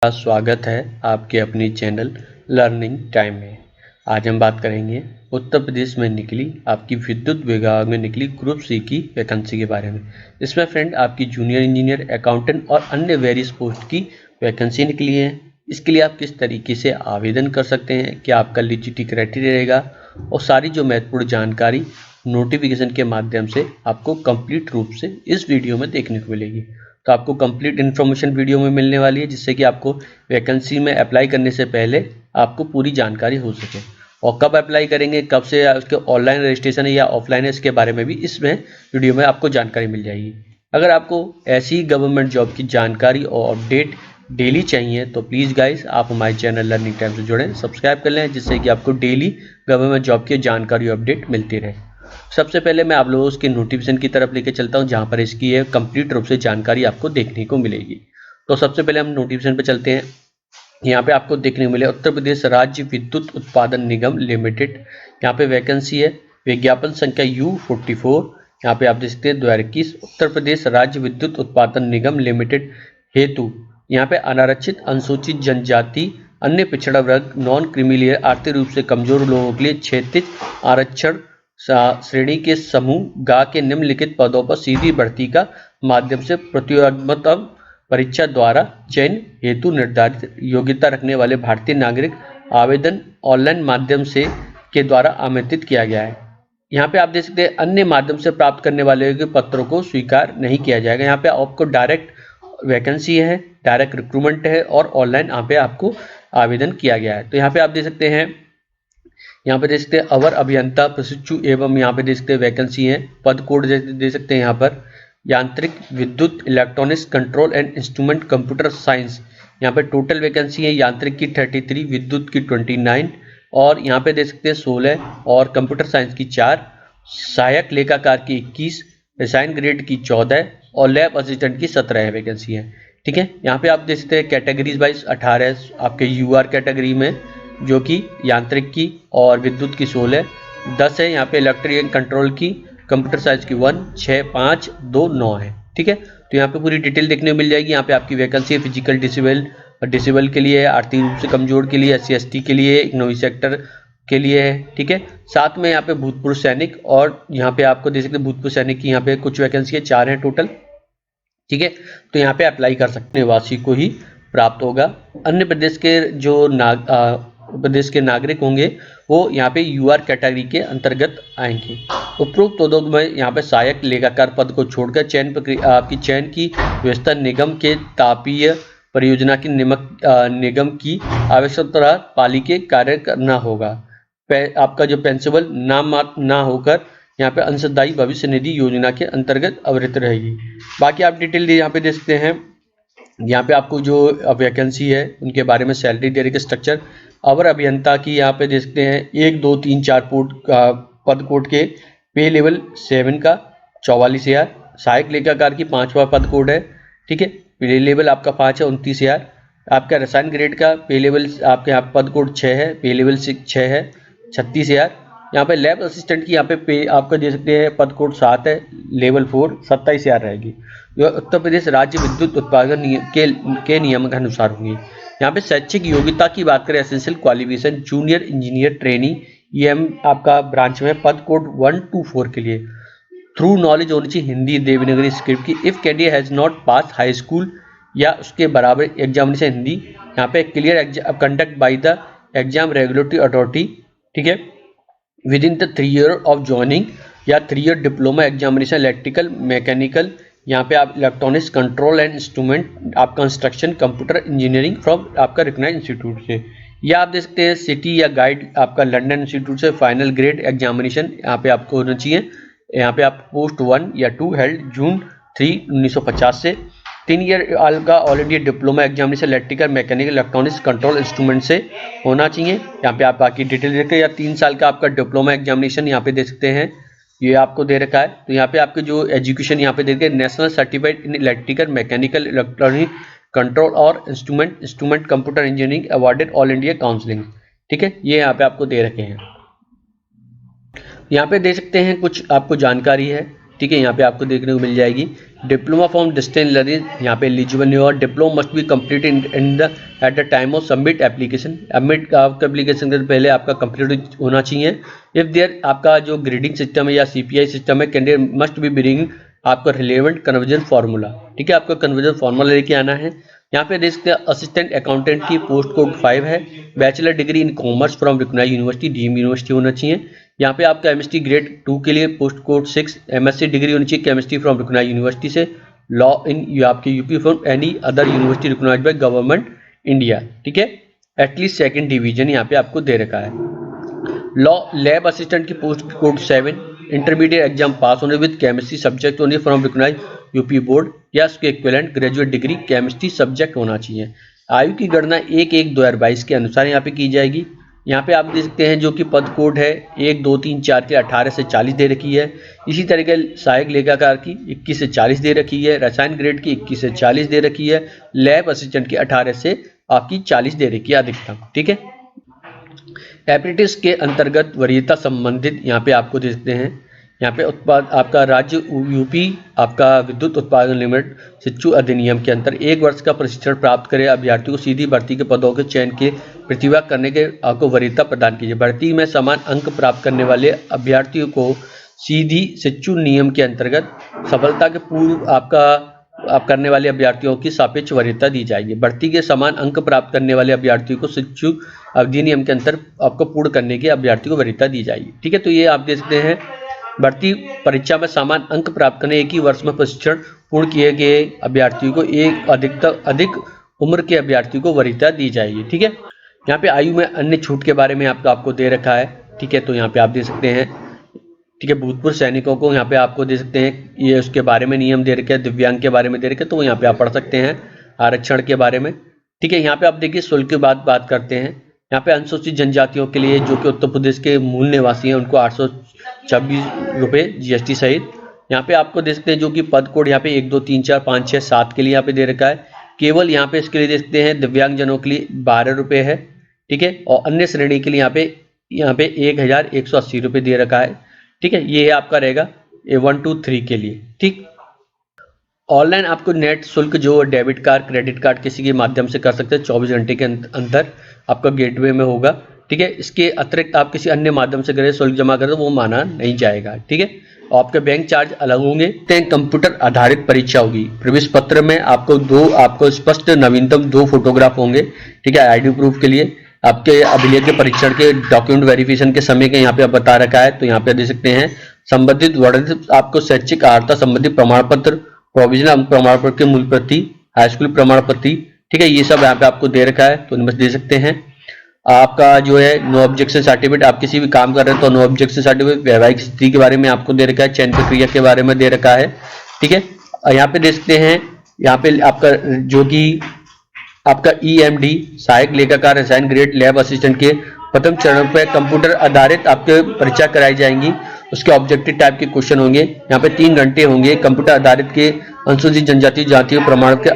का स्वागत है आपके अपनी चैनल लर्निंग टाइम में। आज हम बात करेंगे उत्तर प्रदेश में निकली आपकी विद्युत विभाग में निकली ग्रुप सी की वैकेंसी के बारे में। इसमें फ्रेंड आपकी जूनियर इंजीनियर, अकाउंटेंट और अन्य वेरियस पोस्ट की वैकेंसी निकली है। इसके लिए आप किस तरीके से आवेदन कर सकते हैं, क्या आपका एलिजिबिलिटी क्राइटेरिया रहेगा, और सारी जो महत्वपूर्ण जानकारी नोटिफिकेशन के माध्यम से आपको कंप्लीट रूप से इस वीडियो में देखने को मिलेगी। तो आपको कंप्लीट इन्फॉर्मेशन वीडियो में मिलने वाली है, जिससे कि आपको वैकेंसी में अप्लाई करने से पहले आपको पूरी जानकारी हो सके। और कब अप्लाई करेंगे, कब से उसके ऑनलाइन रजिस्ट्रेशन है या ऑफलाइन है, इसके बारे में भी इसमें वीडियो में आपको जानकारी मिल जाएगी। अगर आपको ऐसी गवर्नमेंट जॉब की जानकारी और अपडेट डेली चाहिए तो प्लीज़ गाइस आप हमारे चैनल लर्निंग टाइम से जुड़ें, सब्सक्राइब कर लें, जिससे कि आपको डेली गवर्नमेंट जॉब की जानकारी और अपडेट मिलती रहे। सबसे पहले मैं आप लोगों उसके नोटिफिकेशन की तरफ लेके चलता हूं, जहां पर इसकी है कंप्लीट रूप से जानकारी आपको देखने को मिलेगी। तो सबसे पहले हम नोटिफिकेशन पे चलते हैं। यहाँ पे आपको देखने को मिले उत्तर प्रदेश राज्य विद्युत उत्पादन निगम लिमिटेड, यहाँ पे वैकेंसी है विज्ञापन संख्या U44। यहाँ पे आप देख सकते हैं 2021 उत्तर प्रदेश राज्य विद्युत उत्पादन निगम लिमिटेड हेतु यहाँ पे अनारक्षित, अनुसूचित जनजाति, अन्य पिछड़ा वर्ग, नॉन क्रीमीलेयर, आर्थिक रूप से कमजोर लोगों के लिए क्षैतिज आरक्षण श्रेणी के समूह गा के निम्नलिखित पदों पर सीधी भर्ती का माध्यम से प्रतियोगात्मक परीक्षा द्वारा चयन हेतु निर्धारित योग्यता रखने वाले भारतीय नागरिक आवेदन ऑनलाइन माध्यम से के द्वारा आमंत्रित किया गया है। यहाँ पे आप देख सकते हैं अन्य माध्यम से प्राप्त करने वाले के पत्रों को स्वीकार नहीं किया जाएगा। यहाँ पे आपको डायरेक्ट वैकेंसी है, डायरेक्ट रिक्रूटमेंट है और ऑनलाइन यहाँ पे आपको आवेदन किया गया है। तो यहाँ पे आप देख सकते हैं, यहाँ पे देख सकते हैं अवर अभियंता प्रशिक्षु एवं यहाँ पे देख सकते हैं वैकेंसी है, पद कोड दे सकते हैं यहाँ पर यांत्रिक विद्युत electronics control and instrument computer science. यहाँ पे टोटल वैकेंसी है यांत्रिक की 33, विद्युत की 29 और यहाँ पे देख सकते हैं 16 और कंप्यूटर साइंस की 4, सहायक लेखाकार की 21, रसायन ग्रेड की 14 और लैब असिस्टेंट की 17 वैकेंसी है। ठीक है, यहाँ पे आप देख सकते हैं कैटेगरीज वाइज 18 आपके यूआर कैटेगरी में, जो कि यांत्रिक की और विद्युत की 16, 10 है यहाँ पे इलेक्ट्रिक एंड कंट्रोल की, कंप्यूटर साइंस की 1, 6, 5, 2, 9 है। ठीक है, तो यहाँ पे पूरी डिटेल देखने को मिल जाएगी। यहाँ पे आपकी वैकेंसी है फिजिकल डिसेबल के लिए, आर्थिक रूप से कमजोर के लिए, SC/ST के लिए, इकोनॉमिक सेक्टर के लिए है। ठीक है, साथ में यहाँ पे भूतपूर्व सैनिक और यहाँ पे आपको देख सकते हैं भूतपूर्व सैनिक की यहाँ पे कुछ वैकेंसी है, 4 है टोटल। ठीक है, तो यहाँ पे अप्लाई कर सकते हैं, निवासी को ही प्राप्त होगा। अन्य प्रदेश के जो प्रदेश के नागरिक होंगे वो यहाँ पे यूआर कैटेगरी के अंतर्गत आएंगे। उपरोक्त पदों में यहाँ पे सहायक लेखाकार पद को छोड़कर चयन प्रक्रिया आपकी चयन की व्यवस्था निगम के तापीय परियोजना की निगम की आवश्यकता पाली के कार्य करना होगा। आपका जो पेंशनेबल ना होकर यहाँ पे अंशदायी भविष्य निधि योजना के अंतर्गत अवहित रहेगी। बाकी आप डिटेल यहाँ पे देख सकते हैं। यहाँ पे आपको जो वैकेंसी है उनके बारे में सैलरी दे रही है, स्ट्रक्चर अवर अभियंता की यहाँ पे देख सकते हैं 1, 2, 3, 4 पद कोड के पे लेवल 7 का 44,000, सहायक लेखाकार की 5वां पद कोड है। ठीक है, पे लेवल आपका 5 है 29,000। आपका रसायन ग्रेड का पे लेवल आपके यहाँ पद कोड 6 है, पे लेवल 6 है 36,000। यहाँ पे लैब असिस्टेंट की यहाँ पे आपका दे सकते हैं पद कोड 7 है, लेवल 4 27,000 रहेगी। जो उत्तर प्रदेश राज्य विद्युत उत्पादन के नियम के अनुसार होंगी। यहाँ पे शैक्षिक योग्यता की बात करें, essential qualification junior engineer trainee EM आपका ब्रांच में पद कोड 1 to 4 के लिए थ्रू नॉलेज होनी चाहिए हिंदी देवनागरी स्क्रिप्ट की। If candidate has not pass high school या उसके बराबर एग्जामिनेशन हिंदी, यहाँ पे clear conduct by the exam regulatory authority. ठीक है, with in the 3 year of joining या 3 year diploma examination electrical mechanical, यहाँ पे आप इलेक्ट्रॉनिक्स कंट्रोल एंड इंस्ट्रूमेंट, आप कंस्ट्रक्शन कंप्यूटर इंजीनियरिंग फ्रॉम आपका रिकग्नाइज इंस्टीट्यूट से, या आप देख सकते हैं सिटी या गाइड आपका लंदन इंस्टीट्यूट से फाइनल ग्रेड एग्जामिनेशन यहाँ पे आपको होना चाहिए। यहाँ पे आप पोस्ट 1 या 2 हेल्ड June 3, 1950 से 3 year का all India diploma examination electrical mechanical electronics control instrument से होना चाहिए। यहाँ पे आप बाकी डिटेल देखते हैं, या 3 साल का आपका डिप्लोमा एग्जामिनेशन यहाँ पे देख सकते हैं, ये आपको दे रखा है। तो यहाँ पे आपके जो एजुकेशन यहाँ पे देखे national certified in electrical mechanical electronic control और instrument computer engineering awarded all India counselling. ठीक है, ये यहाँ पे आपको दे रखे हैं। यहाँ पे दे सकते हैं कुछ आपको जानकारी है ठीक है, यहाँ पे आपको देखने को मिल जाएगी। डिप्लोमा फ्रॉम डिस्टेंस लर्निंग यहाँ पे एलिजिबल नहीं होगा। Diploma must be complete in the at the time of submit application. Submit आपका एप्लीकेशन से पहले आपका कंप्लीट होना चाहिए। इफ देयर आपका जो ग्रेडिंग सिस्टम है या CPI सिस्टम है, कैंडिडेट मस्ट बी ब्रिंग आपका रिलेवेंट कन्वर्जन फार्मूला। ठीक है, आपका कन्वर्जन फार्मूला लेके आना है। यहाँ पे देख सकते हैं असिस्टेंट अकाउंटेंट की पोस्ट कोड 5 है। Bachelor degree in commerce from recognised university, deemed university होना चाहिए। यहाँ पे आपका केमिस्ट्री ग्रेड 2 के लिए पोस्ट कोड 6। MSc डिग्री होनी चाहिए केमिस्ट्री फ्रॉम रिकॉग्नाइज्ड यूनिवर्सिटी से। लॉ इन आपके UP from any other university recognised by government India. ठीक है, एटलीस्ट सेकंड डिवीजन यहाँ पे आपको दे रखा है। लॉ लैब असिस्टेंट की पोस्ट कोड 7। इंटरमीडिएट एग्जाम पास होने विद केमिस्ट्री सब्जेक्ट होने फ्रॉम रिकॉग्नाइज्ड यूपी बोर्ड या उसके equivalent graduate degree chemistry subject होना चाहिए। आयु की गणना 1/1/2022 के अनुसार यहाँ पे की जाएगी। यहाँ पे आप देख सकते हैं जो कि पद कोड है 1, 2, 3, 4 के 18 से 40 दे रखी है। इसी तरीके सहायक लेखाकार की 21 से 40 दे रखी है। रसायन ग्रेड की 21 से 40 दे रखी है। लैब असिस्टेंट की 18 से आपकी 40 दे रखी है अधिकतम। ठीक है, एप्रेंटिस के अंतर्गत वरीयता संबंधित यहाँ पे आपको देखते हैं। यहाँ पे उत्पाद आपका राज्य यूपी आपका विद्युत उत्पादन लिमिटेड शिक्षु अधिनियम के अंतर 1 वर्ष का प्रशिक्षण प्राप्त करे अभ्यर्थियों को सीधी भर्ती के पदों के चयन के प्रतिभा करने के आपको वरीयता प्रदान कीजिए। भर्ती में समान अंक प्राप्त करने वाले अभ्यर्थियों को सीधी शिक्षु नियम के अंतर्गत सफलता के पूर्व आप करने वाले अभ्यर्थियों की सापेक्ष वरीयता दी जाएगी। भर्ती के समान अंक प्राप्त करने वाले अभ्यर्थियों को शिक्षु अधिनियम के अंतर आपको पूर्ण करने के अभ्यर्थी को वरीयता दी जाएगी। ठीक है, तो ये आप देख सकते हैं भर्ती परीक्षा में समान अंक प्राप्त करने 1 ही वर्ष में प्रशिक्षण पूर्ण किए गए अभ्यर्थियों को एक अधिक उम्र के अभ्यर्थियों को वरीयता दी जाएगी। ठीक है, यहाँ पे आयु में अन्य छूट के बारे में आपको दे रखा है। ठीक है, तो यहाँ पे आप देख सकते हैं। ठीक है, भूतपूर्व सैनिकों को यहाँ पे आपको दे सकते हैं, ये उसके बारे में नियम दे रखे हैं। दिव्यांग के बारे में दे रखे हैं, तो यहाँ पे आप पढ़ सकते हैं आरक्षण के बारे में। ठीक है, यहाँ पे आप देखिए शुल्क की बात करते हैं। यहाँ पे अनुसूचित जनजातियों के लिए जो कि उत्तर प्रदेश के मूल निवासी हैं उनको 826 रुपये GST सहित। यहाँ पे आपको दे सकते हैं जो कि पद कोड यहाँ पे 1, 2, 3, 4, 5, 6, 7 के लिए यहाँ पे दे रखा है। केवल यहाँ पे इसके लिए दे सकते हैं दिव्यांगजनों के लिए 12 रुपये है। ठीक है, और अन्य श्रेणी के लिए यहाँ पे 1180 रुपये दे रखा है। ठीक है, ये आपका रहेगा 1, 2, 3 के लिए। ठीक, ऑनलाइन आपको नेट शुल्क जो डेबिट कार्ड क्रेडिट कार्ड किसी के माध्यम से कर सकते हैं 24 घंटे के अंदर आपका गेटवे में होगा। ठीक है, इसके अतिरिक्त आप किसी अन्य माध्यम से अगर शुल्क जमा करें तो वो माना नहीं जाएगा। ठीक है, और आपके बैंक चार्ज अलग होंगे। कंप्यूटर आधारित परीक्षा होगी। प्रवेश पत्र में आपको स्पष्ट नवीनतम 2 फोटोग्राफ होंगे। ठीक है, ID प्रूफ के लिए आपके अभिलेख के परीक्षण के डॉक्यूमेंट वेरिफिकेशन के समय के यहाँ पे आप बता रखा है, तो यहाँ पे देख सकते हैं। संबंधित वर्णित आपको शैक्षिक अर्हता संबंधित प्रमाण पत्र, प्रोविजनल प्रमाण पत्र की मूल प्रति, हाई स्कूल प्रमाण पत्र। ठीक है, ये सब यहाँ पे आपको दे रखा है, तो इनमें दे सकते हैं। आपका जो है नो ऑब्जेक्शन सर्टिफिकेट, आप किसी भी काम कर रहे हैं तो नो ऑब्जेक्शन सर्टिफिकेट। वैवाहिक स्थिति के बारे में आपको दे रखा है। चयन प्रक्रिया के बारे में दे रखा है। ठीक है, यहाँ पे देख सकते हैं। यहाँ पे आपका जो कि आपका EMD सहायक लेखाकार रसायन ग्रेड लैब असिस्टेंट के प्रथम चरण पर कंप्यूटर आधारित आपके परीक्षा कराई जाएंगी। उसके ऑब्जेक्टिव टाइप के क्वेश्चन होंगे। यहाँ पे 3 घंटे होंगे। कंप्यूटर आधारित के अनुसूचित जनजाति जातियों प्रमाण के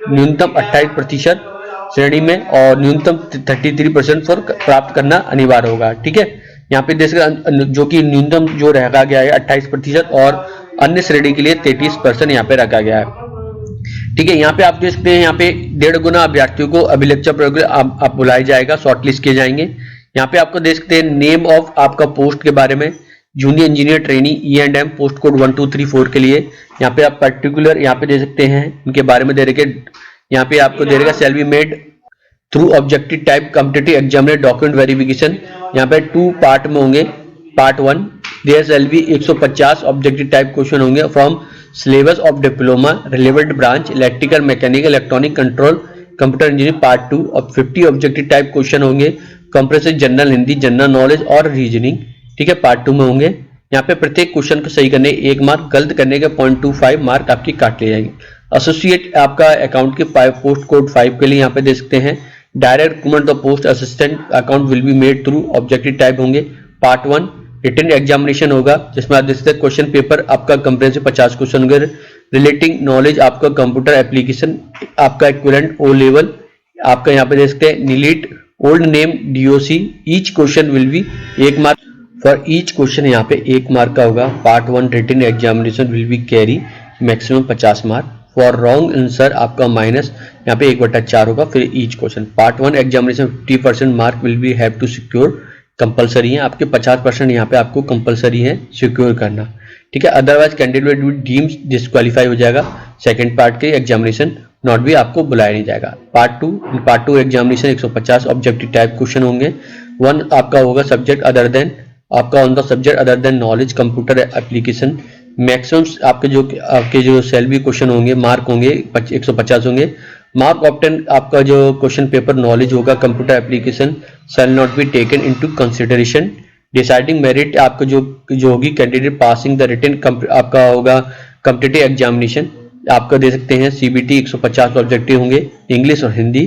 न्यूनतम 28% श्रेणी में और न्यूनतम 33% फॉर प्राप्त करना अनिवार्य होगा। ठीक है, यहाँ पे देश जो कि न्यूनतम जो रखा गया है 28% और अन्य श्रेणी के लिए 33% यहाँ पे रखा गया है। ठीक है, यहाँ पे आप देख सकते हैं। यहाँ पे 1.5 गुना अभ्यर्थियों को अभिलेखा प्रयोग आप बुलाया जाएगा, शॉर्टलिस्ट किए जाएंगे। यहाँ पे आपको देख सकते हैं नेम ऑफ आपका पोस्ट के बारे में। Junior engineer trainee E&M post code 1, 2, 3, 4 के लिए यहाँ पे आप पर्टिकुलर यहाँ पे दे सकते हैं। इनके बारे में दे रखे यहाँ पे आपको दे रखा shall be made through objective type competitive examiner document verification. यहाँ पे 2 पार्ट में होंगे। Part 1 there shall be 150 objective type question होंगे from syllabus of diploma relevant branch electrical mechanical electronic control computer engineering. Part 2 और 50 objective type question होंगे comprehensive general Hindi general knowledge और reasoning. ठीक है, पार्ट 2 में होंगे। यहाँ पे प्रत्येक क्वेश्चन को सही करने 1 मार्क, गलत करने के 0.25 मार्क आपकी काट लिए जाएंगे। एसोसिएट आपका अकाउंट के पोस्ट कोड 5 के लिए यहाँ पे दे सकते हैं। Direct recruitment of post assistant account will be made through objective type होंगे। पार्ट 1 रिटन एग्जामिनेशन होगा जिसमें आप देख सकते हैं क्वेश्चन पेपर आपका कंप्रेहेंसिव 50 क्वेश्चन होंगे। रिलेटिंग नॉलेज आपका कंप्यूटर एप्लीकेशन आपका इक्विवेलेंट O लेवल आपका यहाँ पे देख सकते हैं। NIELIT old name DOC each question will be 1 mark. For each question यहाँ पे 1 मार्क का होगा। Part 1 written examination will be carry maximum 50 mark. For wrong answer आपका माइनस यहाँ पे 1/4 होगा फिर each question. Part 1 examination 50% mark will be have to secure, compulsory है आपके 50% यहाँ पे आपको कंपलसरी है सिक्योर करना, ठीक है। Otherwise candidate will deemed disqualify हो जाएगा, सेकंड पार्ट के एग्जामिनेशन नॉट भी आपको बुलाया नहीं जाएगा। Part two examination 150 objective type question होंगे। 1 आपका होगा सब्जेक्ट अदर देन, आपका on the subject other than knowledge computer application. Maximum आपके जो सेल्बी क्वेश्चन होंगे मार्क होंगे 150 होंगे। मार्क ऑप्टेन आपका जो क्वेश्चन पेपर नॉलेज होगा computer application shall not be taken into consideration. Deciding merit आपका जो होगी कैंडिडेट पासिंग द रिटन आपका होगा कॉम्पिटिटिव एग्जामिनेशन आपका दे सकते हैं। सीबीटी 150 ऑब्जेक्टिव होंगे, इंग्लिश और हिंदी।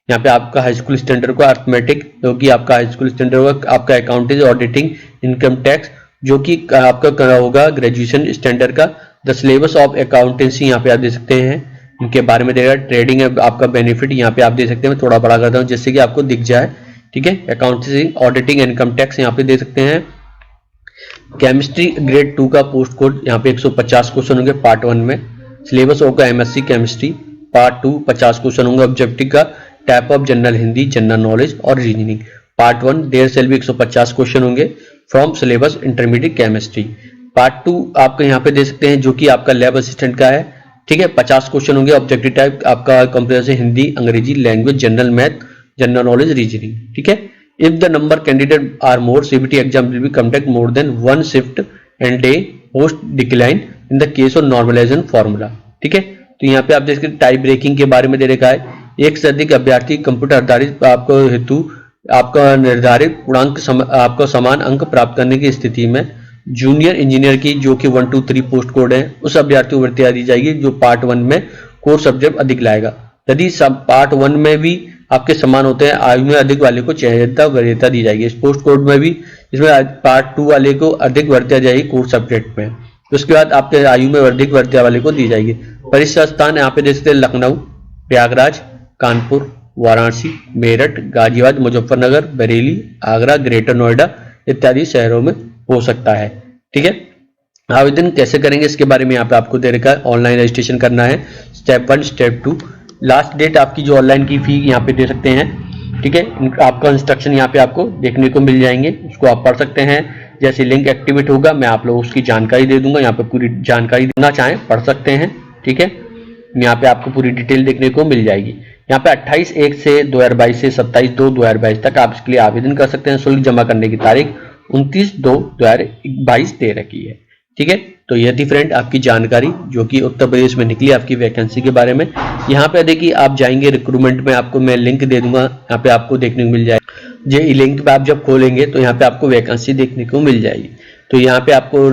यहाँ पे आपका हाई स्कूल स्टैंडर्ड का अर्थमेटिक जो कि आपका हाई स्कूल स्टैंडर्ड का आपका अकाउंटिंग ऑडिटिंग इनकम टैक्स जो कि आपका होगा ग्रेजुएशन स्टैंडर्ड का। द सिलेबस ऑफ अकाउंटेंसी यहाँ पे आप दे सकते हैं, इनके बारे में देगा। ट्रेडिंग आपका बेनिफिट यहाँ पे आप दे सकते हैं, मैं थोड़ा बड़ा करता हूँ जिससे कि आपको दिख जाए, ठीक है। अकाउंटेंसी ऑडिटिंग इनकम टैक्स यहाँ पे दे सकते हैं। केमिस्ट्री ग्रेड 2 का पोस्ट कोड यहाँ पे 150 क्वेश्चन होंगे पार्ट 1 में। सिलेबस होगा एमएससी केमिस्ट्री। पार्ट 2 50 क्वेश्चन होंगे ऑब्जेक्टिव का। Type of general Hindi, general knowledge और रीजनिंग। पार्ट 1 देयर सेल भी 150 क्वेश्चन होंगे from syllabus intermediate chemistry. Part 2 आपको यहाँ पे दे सकते हैं जो कि आपका लैब असिस्टेंट का है, ठीक है। 50 क्वेश्चन होंगे ऑब्जेक्टिव टाइप आपका कंप्यूटर हिंदी, अंग्रेजी language, general math, general knowledge, reasoning, ठीक है। If the number candidate are more CBT exam will be conduct more than 1 shift and day post decline in the case of normalisation formula, ठीक है। तो यहाँ पे आप देख सकते हैं टाइप ब्रेकिंग के बारे में दे रखा है। एक से अधिक अभ्यर्थी कंप्यूटर आधारित आपको हेतु आपका निर्धारित पूर्णांक आपको समान अंक प्राप्त करने की स्थिति में जूनियर इंजीनियर की जो कि 1, 2, 3 पोस्ट कोड है उस अभ्यर्थी को वरीयता दी जाएगी जो पार्ट 1 में कोर सब्जेक्ट अधिक लाएगा। यदि सब पार्ट 1 में भी आपके समान होते हैं आयु में अधिक वाले को वरीयता दी जाएगी। इस पोस्ट कोड में भी इसमें पार्ट 2 वाले को अधिक वरीयता दी जाएगी कोर सब्जेक्ट में। उसके बाद आपके आयु में अधिक वरीयता वाले को दी जाएगी। परीक्षा स्थान यहाँ पे देख सकते हैं लखनऊ, प्रयागराज, कानपुर, वाराणसी, मेरठ, गाजियाबाद, मुजफ्फरनगर, बरेली, आगरा, ग्रेटर नोएडा इत्यादि शहरों में हो सकता है, ठीक है। आवेदन कैसे करेंगे इसके बारे में यहाँ पे आपको दे रखा है। ऑनलाइन रजिस्ट्रेशन करना है, स्टेप 1 स्टेप 2। लास्ट डेट आपकी जो ऑनलाइन की फी यहाँ पे दे सकते हैं, ठीक है। आपका इंस्ट्रक्शन यहाँ पे आपको देखने को मिल जाएंगे, उसको आप पढ़ सकते हैं। जैसे लिंक एक्टिवेट होगा मैं आप लोगों को उसकी जानकारी दे दूंगा, यहाँ पे पूरी जानकारी देना चाहें पढ़ सकते हैं, ठीक है। यहाँ पे आपको पूरी डिटेल देखने को मिल जाएगी। यहाँ पे 28/1 से 2022 से 27/2/2022 तक आप इसके लिए आवेदन कर सकते हैं। शुल्क जमा करने की तारीख 29/2/2022 दे रखी है, ठीक है। तो ये थी फ्रेंड आपकी जानकारी जो कि उत्तर प्रदेश में निकली आपकी वैकेंसी के बारे में। यहाँ पे देखिए आप जाएंगे रिक्रूटमेंट में, आपको मैं लिंक दे दूंगा, यहाँ पे आपको देखने को मिल जाएगा। ये लिंक पे आप जब खोलेंगे तो यहाँ पे आपको वैकेंसी देखने को मिल जाएगी। तो यहाँ पे आपको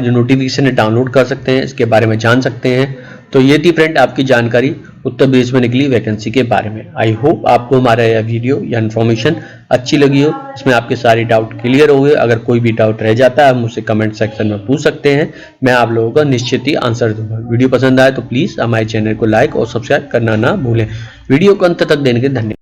जो नोटिफिकेशन है डाउनलोड कर सकते हैं, इसके बारे में जान सकते हैं। तो ये थी फ्रेंड आपकी जानकारी उत्तर प्रदेश में निकली वैकेंसी के बारे में। आई होप आपको हमारा यह वीडियो या इन्फॉर्मेशन अच्छी लगी हो, इसमें आपके सारे डाउट क्लियर हो गए। अगर कोई भी डाउट रह जाता है आप मुझसे कमेंट सेक्शन में पूछ सकते हैं, मैं आप लोगों का निश्चित ही आंसर दूंगा। वीडियो पसंद आए तो प्लीज़ हमारे चैनल को लाइक और सब्सक्राइब करना ना भूलें। वीडियो को अंत तक देने के धन्यवाद।